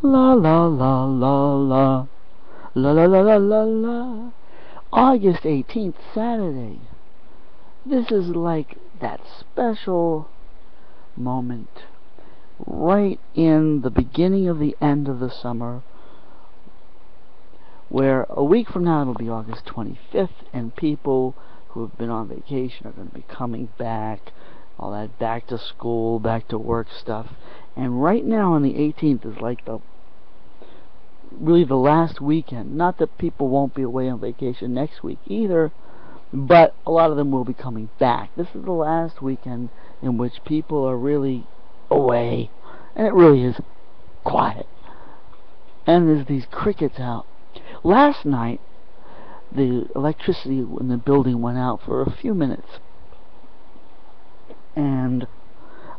La la la la la. La la la la la la. August 18th, Saturday. This is like that special moment right in the beginning of the end of the summer, where a week from now it'll be August 25th, and people who have been on vacation are going to be coming back, all that back to school, back to work stuff. And right now on the 18th is like really the last weekend. Not that people won't be away on vacation next week either, but a lot of them will be coming back. This is the last weekend in which people are really away, and it really is quiet. And there's these crickets out. Last night, the electricity in the building went out for a few minutes, and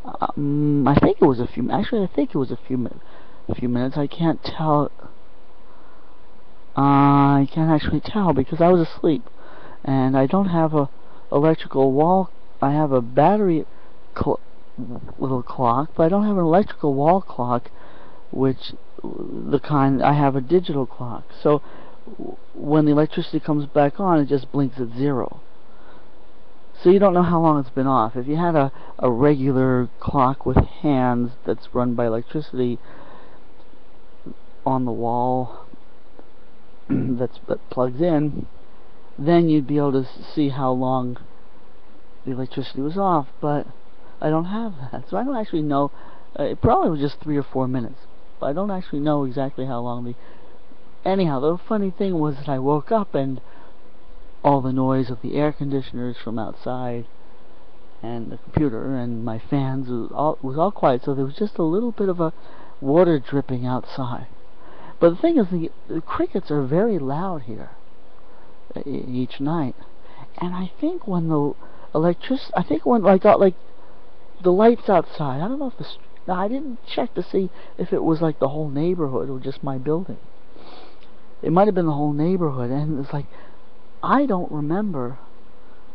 I think it was a few. Actually, I think it was a few minutes. I can't tell. I can't actually tell because I was asleep, and I don't have a electrical wall. I have a battery little clock, but I don't have an electrical wall clock, which the kind I have a digital clock. So when the electricity comes back on, it just blinks at 0. So you don't know how long it's been off. If you had a regular clock with hands that's run by electricity on the wall that plugs in, then you'd be able to see how long the electricity was off. But I don't have that, so I don't actually know. It probably was just 3 or 4 minutes, but I don't actually know exactly how long. Anyhow, the funny thing was that I woke up and all the noise of the air conditioners from outside and the computer and my fans was all quiet, so there was just a little bit of a water dripping outside. But the thing is, the crickets are very loud here each night, and I think when the when I got like the lights outside, I don't know if I didn't check to see if it was like the whole neighborhood or just my building. It might have been the whole neighborhood, and it's like I don't remember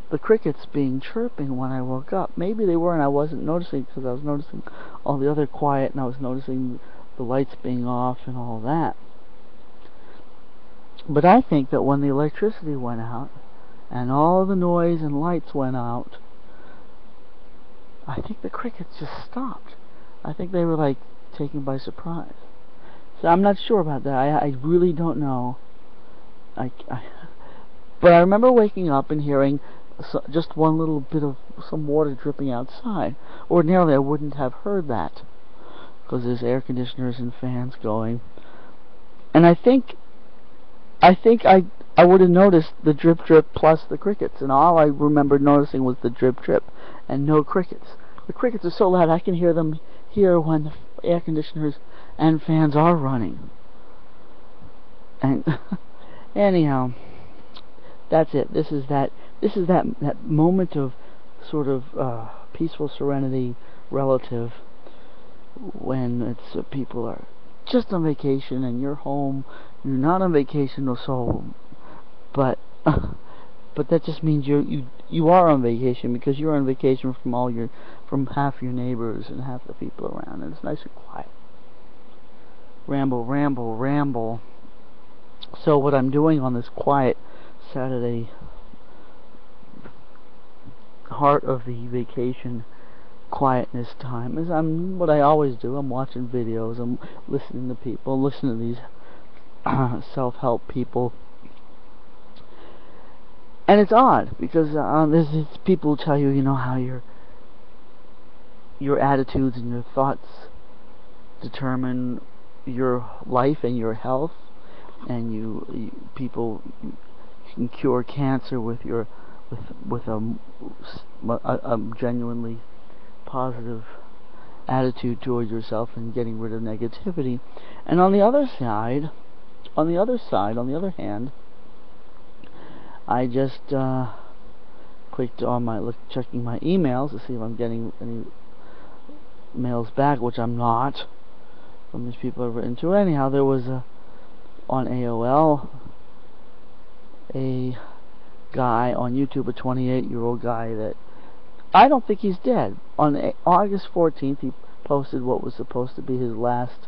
the crickets being chirping when I woke up. Maybe they were and I wasn't noticing because I was noticing all the other quiet, and I was noticing the lights being off and all that. But I think that when the electricity went out and all the noise and lights went out, I think the crickets just stopped. I think they were like taken by surprise. So I'm not sure about that. I really don't know. But I remember waking up and hearing just one little bit of some water dripping outside. Ordinarily I wouldn't have heard that because there's air conditioners and fans going. And I think I would have noticed the drip drip plus the crickets, and all I remembered noticing was the drip drip and no crickets. The crickets are so loud I can hear them here when the air conditioners and fans are running. And anyhow, that's it. This is that moment of sort of peaceful serenity relative when it's people are just on vacation and you're home. You're not on vacation or so, but that just means you are on vacation because you're on vacation from half your neighbors and half the people around, and it's nice and quiet. Ramble, ramble, ramble. So what I'm doing on this quiet Saturday, heart of the vacation quietness time, is what I always do. I'm watching videos, I'm listening to people, listening to these self-help people. And it's odd because there's people who tell you, how your attitudes and your thoughts determine your life and your health, and people can cure cancer with a genuinely positive attitude toward yourself and getting rid of negativity. And on the other hand, I just clicked on checking my emails to see if I'm getting any mails back, which I'm not, from these people I've written to. Anyhow, there was on AOL a guy on YouTube, a 28-year-old guy that I don't think he's dead. On August 14th, he posted what was supposed to be his last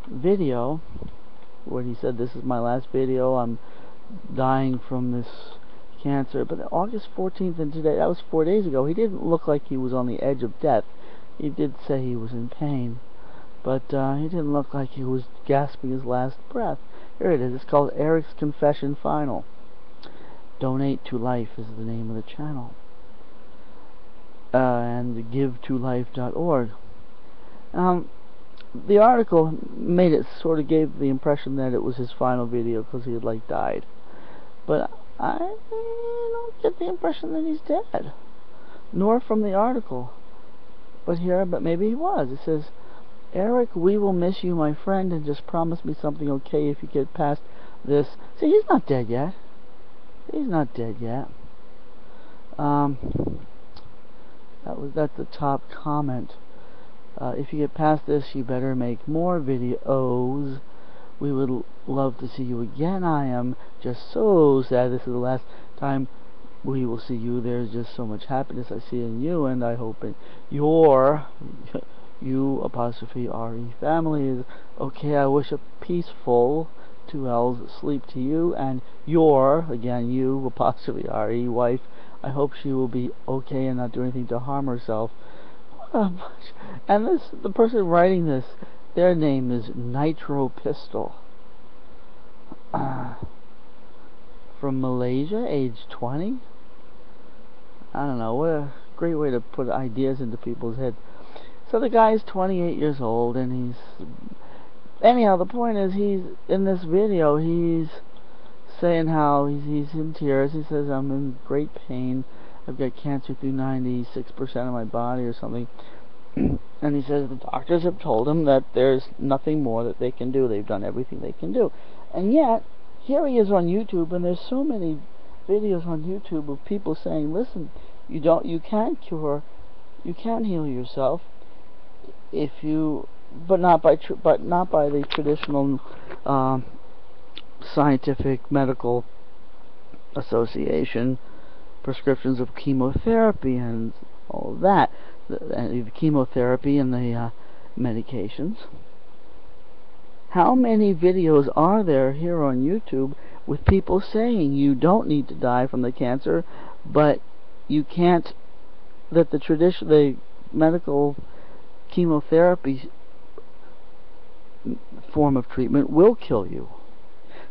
video where he said, "This is my last video, I'm dying from this cancer." But August 14th and today, that was 4 days ago, he didn't look like he was on the edge of death. He did say he was in pain, but he didn't look like he was gasping his last breath. Here it is. It's called Eric's Confession Final. Donate to Life is the name of the channel. And givetolife.org. The article made it sort of gave the impression that it was his final video because he had like died. But I don't get the impression that he's dead. Nor from the article. But maybe he was. It says, "Eric, we will miss you, my friend, and just promise me something okay if you get past this." See, he's not dead yet. He's not dead yet. That's the top comment. "If you get past this, you better make more videos. We would love to see you again. I am just so sad this is the last time we will see you. There's just so much happiness I see in you, and I hope in your you apostrophe RE family is okay. I wish a peaceful 2 L's sleep to you and your, again, you apostrophe RE wife. I hope she will be okay and not do anything to harm herself." And the person writing this, their name is Nitro Pistol. From Malaysia, age 20. I don't know, what a great way to put ideas into people's heads. So the guy's 28 years old, and anyhow, the point is, he's in this video, he's saying how he's in tears. He says, "I'm in great pain. I've got cancer through 96% of my body," or something. And he says the doctors have told him that there's nothing more that they can do. They've done everything they can do. And yet, here he is on YouTube, and there's so many videos on YouTube of people saying, "Listen, you can't heal yourself but not by the traditional scientific medical association prescriptions of chemotherapy and all of that, the chemotherapy and the medications." How many videos are there here on YouTube with people saying you don't need to die from the cancer, but you can't, that the medical chemotherapy form of treatment will kill you?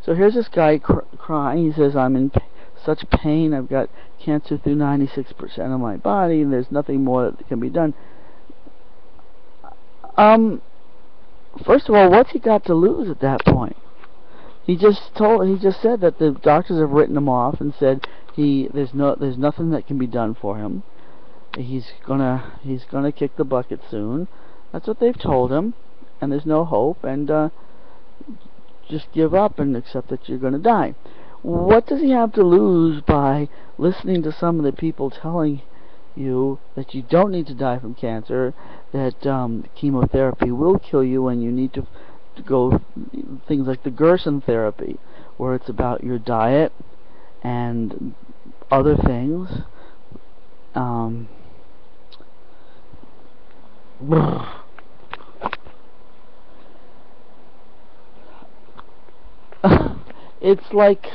So here's this guy crying. He says, "I'm in such pain. I've got cancer through 96% of my body, and there's nothing more that can be done." First of all, what's he got to lose at that point? He just said that the doctors have written him off and said there's nothing that can be done for him. He's gonna kick the bucket soon. That's what they've told him, and there's no hope, and just give up and accept that you're gonna die. What does he have to lose by listening to some of the people telling you that you don't need to die from cancer, that chemotherapy will kill you, and you need to go things like the Gerson therapy, where it's about your diet and other things? It's like,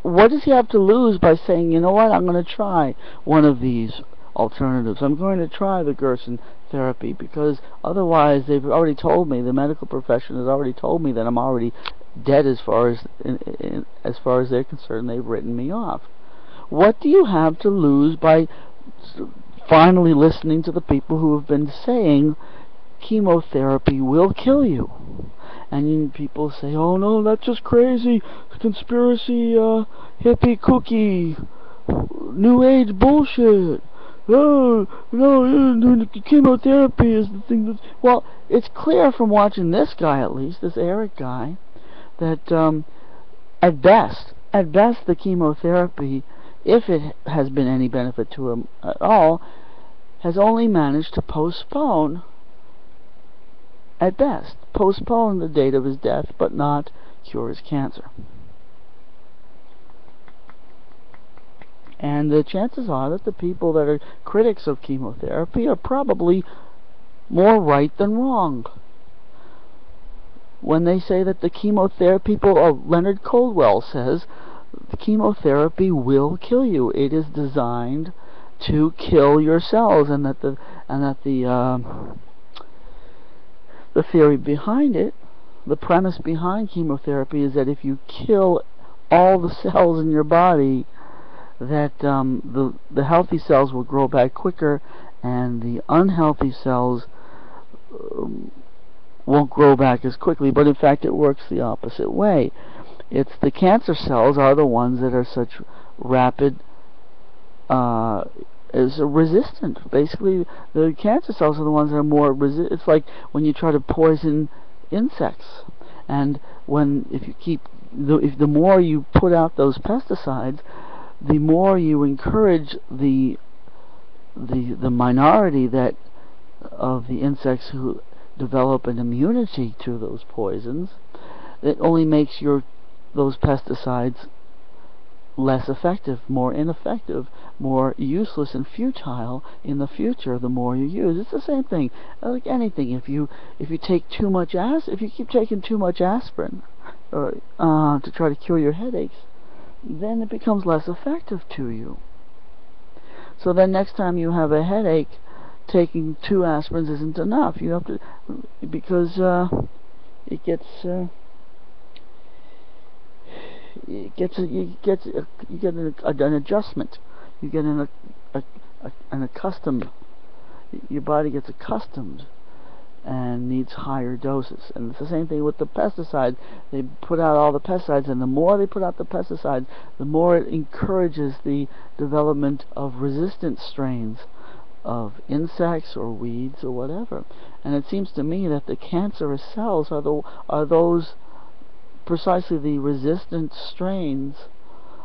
what does he have to lose by saying, "You know what, I'm going to try one of these alternatives. I'm going to try the Gerson therapy," because otherwise they've already told me, the medical profession has already told me that I'm already dead as far as they're concerned. They've written me off. What do you have to lose by finally listening to the people who have been saying chemotherapy will kill you? And people say, "Oh no, that's just crazy, conspiracy, hippie cookie, new age bullshit. Oh no, chemotherapy is the thing that..." Well, it's clear from watching this guy, at least this Eric guy, that at best the chemotherapy, if it has been any benefit to him at all, has only managed to postpone, at best, postpone the date of his death, but not cure his cancer. And the chances are that the people that are critics of chemotherapy are probably more right than wrong. when they say that the chemotherapy, Leonard Coldwell says, the chemotherapy will kill you. It is designed to kill your cells, and that the theory behind it, the premise behind chemotherapy, is that if you kill all the cells in your body, that the healthy cells will grow back quicker, and the unhealthy cells won't grow back as quickly. But in fact, it works the opposite way. It's the cancer cells are the ones that are such rapid is resistant. Basically, the cancer cells are the ones that are more resistant. It's like when you try to poison insects, and if the more you put out those pesticides, the more you encourage the minority that of the insects who develop an immunity to those poisons. It only makes those pesticides less effective, more ineffective, more useless and futile in the future the more you use. It's the same thing like anything. If you take too much if you keep taking too much aspirin to try to cure your headaches, then it becomes less effective to you. So then next time you have a headache, taking 2 aspirins isn't enough. You have to, because you get an adjustment. You get an accustomed. Your body gets accustomed and needs higher doses. And it's the same thing with the pesticides. They put out all the pesticides, and the more they put out the pesticides, the more it encourages the development of resistant strains of insects or weeds or whatever. And it seems to me that the cancerous cells are those precisely the resistant strains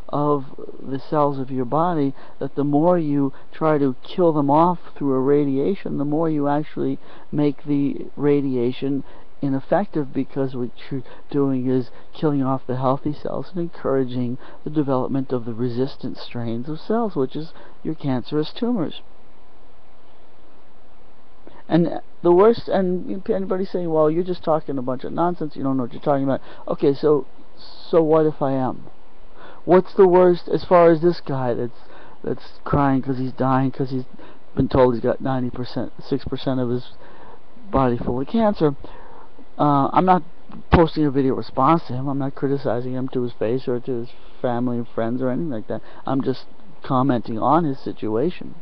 of the cells of your body, that the more you try to kill them off through irradiation, the more you actually make the radiation ineffective, because what you're doing is killing off the healthy cells and encouraging the development of the resistant strains of cells, which is your cancerous tumors. And the worst, and anybody saying, well, you're just talking a bunch of nonsense, you don't know what you're talking about. Okay, so what if I am? What's the worst as far as this guy that's crying because he's dying because he's been told he's got 6% of his body full of cancer? I'm not posting a video response to him. I'm not criticizing him to his face or to his family and friends or anything like that. I'm just commenting on his situation.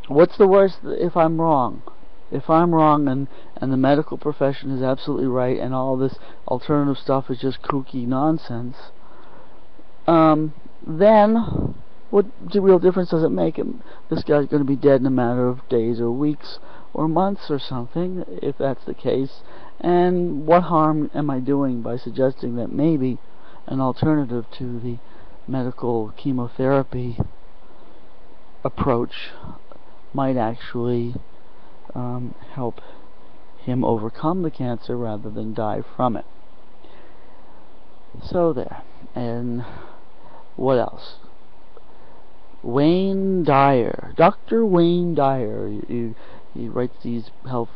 What's the worst if I'm wrong? If I'm wrong and the medical profession is absolutely right and all this alternative stuff is just kooky nonsense, then what real difference does it make? This guy's going to be dead in a matter of days or weeks or months or something, if that's the case. And what harm am I doing by suggesting that maybe an alternative to the medical chemotherapy approach might actually help him overcome the cancer rather than die from it? So there. And what else? Wayne Dyer, Dr. Wayne Dyer. He writes these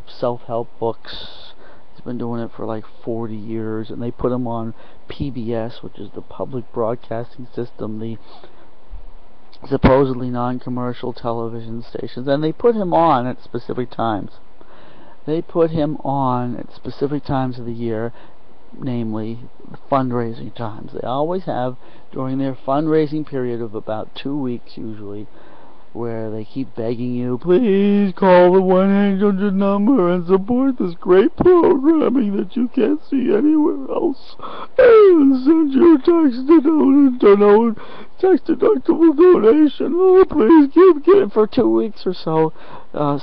self-help books. He's been doing it for like 40 years, and they put him on PBS, which is the public broadcasting system, the supposedly non-commercial television stations, and they put him on at specific times. They put him on at specific times of the year, namely fundraising times. They always have during their fundraising period of about 2 weeks usually, where they keep begging you, please call the 1-800 number and support this great programming that you can't see anywhere else, and send your tax-deductible donation. Oh, please give. For 2 weeks or so,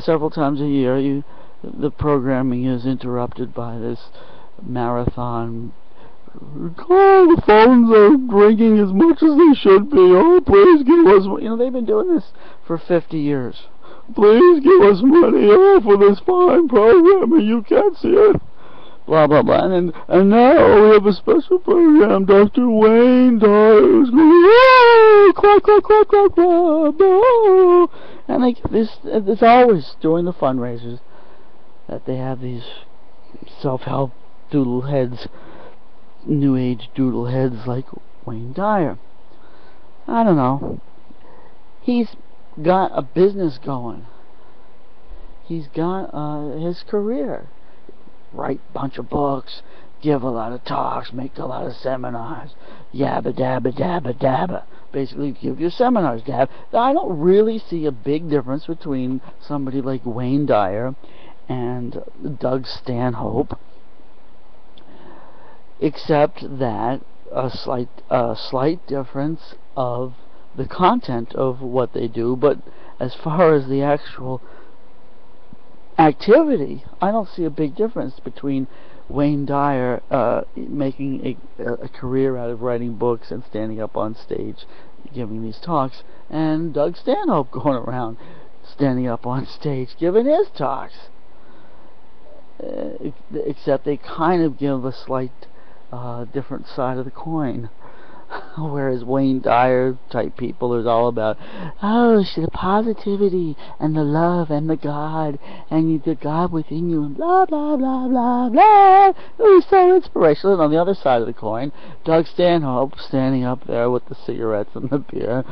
several times a year, the programming is interrupted by this marathon. Oh, the phones are ringing as much as they should be. Oh, please give us. They've been doing this for 50 years. Please give us money for this fine programming. You can't see it. Blah blah blah. And now we have a special program. Dr. Wayne Dyer is going. Clap clap clap clap clap. Oh. And it's always during the fundraisers that they have these self-help doodle heads, new age doodle heads like Wayne Dyer. I don't know. He's got a business going. He's got his career. Write a bunch of books, give a lot of talks, make a lot of seminars, yabba dabba dabba dabba. Basically, give your seminars, dab. I don't really see a big difference between somebody like Wayne Dyer and Doug Stanhope, except that a slight difference of the content of what they do. But as far as the actual activity, I don't see a big difference between Wayne Dyer making a career out of writing books and standing up on stage giving these talks, and Doug Stanhope going around standing up on stage giving his talks. Except they kind of give a slight different side of the coin. Whereas Wayne Dyer type people is all about, oh, the positivity and the love and the God and the God within you and blah blah blah blah blah. Oh, he's so inspirational. And on the other side of the coin, Doug Stanhope standing up there with the cigarettes and the beer.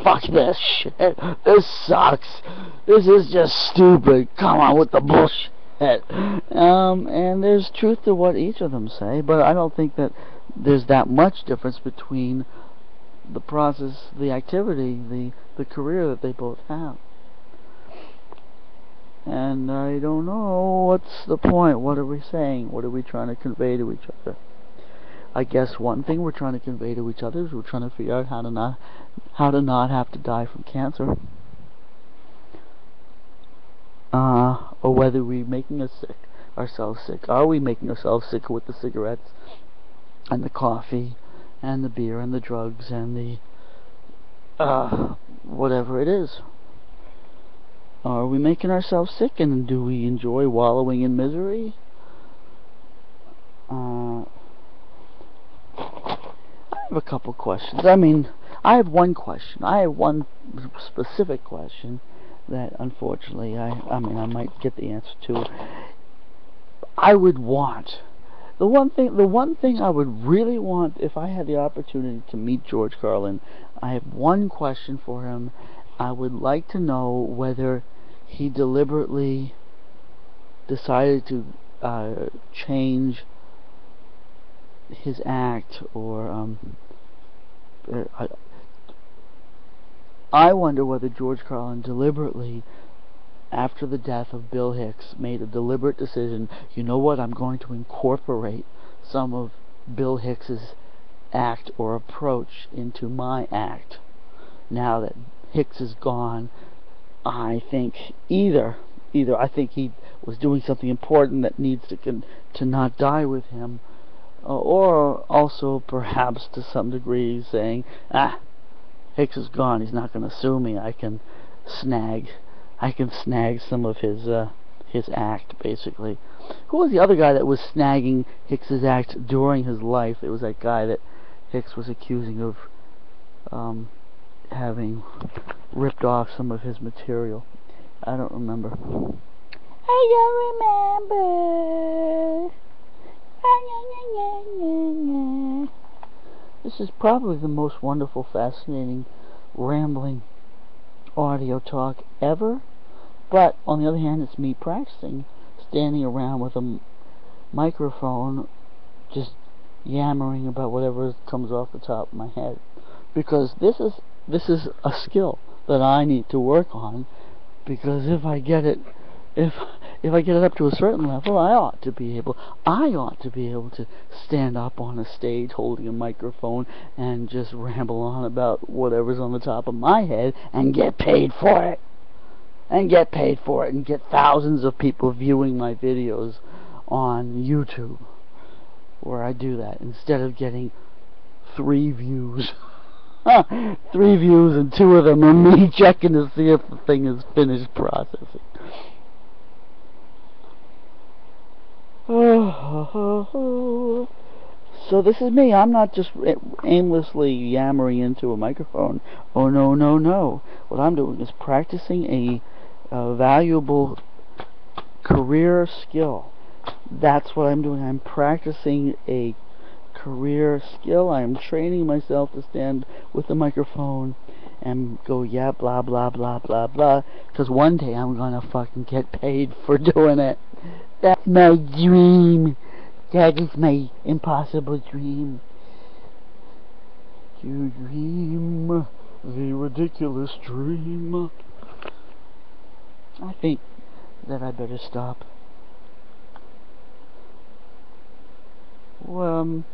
Fuck this shit. This sucks. This is just stupid. Come on with the bullshit. And there's truth to what each of them say, but I don't think that there's that much difference between the process, the activity, the career that they both have. And I don't know, what's the point? What are we saying? What are we trying to convey to each other? I guess one thing we're trying to convey to each other is we're trying to figure out how to not have to die from cancer. Or whether we're making ourselves sick. Are we making ourselves sick with the cigarettes and the coffee and the beer and the drugs and the whatever it is? Are we making ourselves sick, and do we enjoy wallowing in misery? I have a couple questions. I have one question. I have one specific question that unfortunately I might get the answer to. I would want the one thing I would really want if I had the opportunity to meet George Carlin. I have one question for him. I would like to know whether he deliberately decided to change his act, or I wonder whether George Carlin deliberately, after the death of Bill Hicks, made a deliberate decision. You know what? I'm going to incorporate some of Bill Hicks's act or approach into my act. Now that Hicks is gone, I think either I think he was doing something important that needs to not die with him, or also perhaps to some degree saying, Hicks is gone, he's not going to sue me, I can snag some of his act, basically. Who was the other guy that was snagging Hicks's act during his life? It was that guy that Hicks was accusing of having ripped off some of his material. I don't remember. I don't remember. This is probably the most wonderful, fascinating, rambling audio talk ever, but on the other hand, it's me practicing, standing around with a microphone, just yammering about whatever comes off the top of my head, because this is a skill that I need to work on, because if I get it up to a certain level, I ought to be able to stand up on a stage holding a microphone and just ramble on about whatever's on the top of my head and get paid for it. And get thousands of people viewing my videos on YouTube, where I do that, instead of getting 3 views. 3 views, and 2 of them are me checking to see if the thing is finished processing. So this is me. I'm not just aimlessly yammering into a microphone. Oh no, no, no. What I'm doing is practicing a valuable career skill. That's what I'm doing. I'm practicing a career skill. I'm training myself to stand with the microphone and go, yeah, blah, blah, blah, blah, blah. Because one day I'm gonna fucking get paid for doing it. That's my dream. That is my impossible dream. You dream the ridiculous dream. I think that I better stop. Well,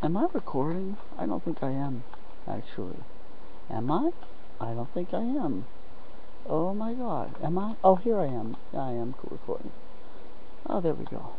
am I recording? I don't think I am, actually. Am I? I don't think I am. Oh my god. Am I? Oh, here I am. I am recording. Oh, there we go.